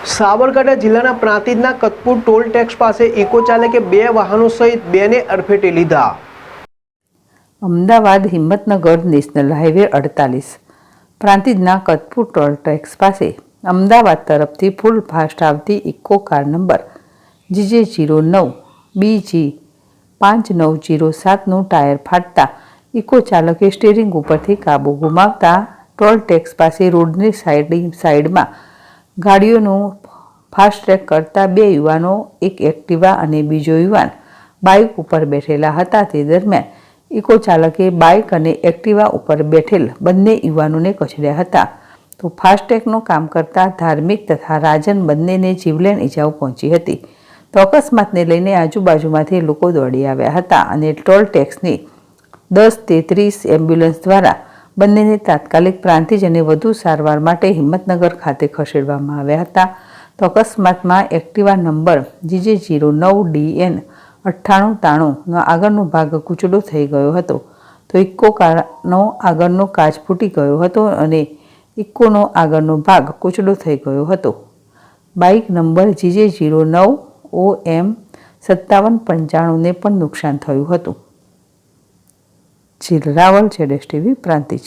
સાબરકાંઠા જિલ્લાના પ્રાંતિજના Katpur toll tax પાસે ઇકો ચાલકે 2 વાહનો સહિત 2ને અડફેટે લીધા। અમદાવાદ હિંમતનગર નેશનલ હાઈવે 48 પ્રાંતિજના કતપુર ટોલ ટેક્સ પાસે અમદાવાદ તરફથી ફૂલ ફાસ્ટ આવતી Eeco car number GJ09 BG 5907નું ટાયર ફાટતા ઇકો ચાલકે સ્ટીરિંગ ઉપરથી કાબુ ગુમાવતા ટોલ ટેક્સ પાસે રોડની સાઈડમાં ગાડીઓનું ફાસ્ટ ટ્રેક કરતા 2 યુવાનો, એક એક્ટિવા અને બીજો યુવાન બાઇક ઉપર બેઠેલા હતા। તે દરમિયાન ઇકો ચાલકે બાઇક અને એક્ટિવા ઉપર બેઠેલ બંને યુવાનોને કચડ્યા હતા તો ફાસ્ટેગનું કામ કરતા ધાર્મિક તથા રાજન બંનેને જીવલેણ ઇજાઓ પહોંચી હતી। તો અકસ્માતને લઈને આજુબાજુમાંથી લોકો દોડી આવ્યા હતા અને ટોલ ટેક્સની 1033 એમ્બ્યુલન્સ દ્વારા બંનેને તાત્કાલિક પ્રાંતિજ અને વધુ સારવાર માટે હિંમતનગર ખાતે ખસેડવામાં આવ્યા હતા। તો અકસ્માતમાં એક્ટિવા નંબર GJ09DN 9893નો આગળનો ભાગ કૂચડો થઈ ગયો હતો તો ઇકો કારનો આગળનો કાચ ફૂટી ગયો હતો અને ઇકોનો આગળનો ભાગ કૂચડો થઈ ગયો હતો। બાઇક નંબર GJ09 OM 5795ને પણ નુકસાન થયું હતું। જીલ રાવલ, ZSTV, પ્રાંતિજ।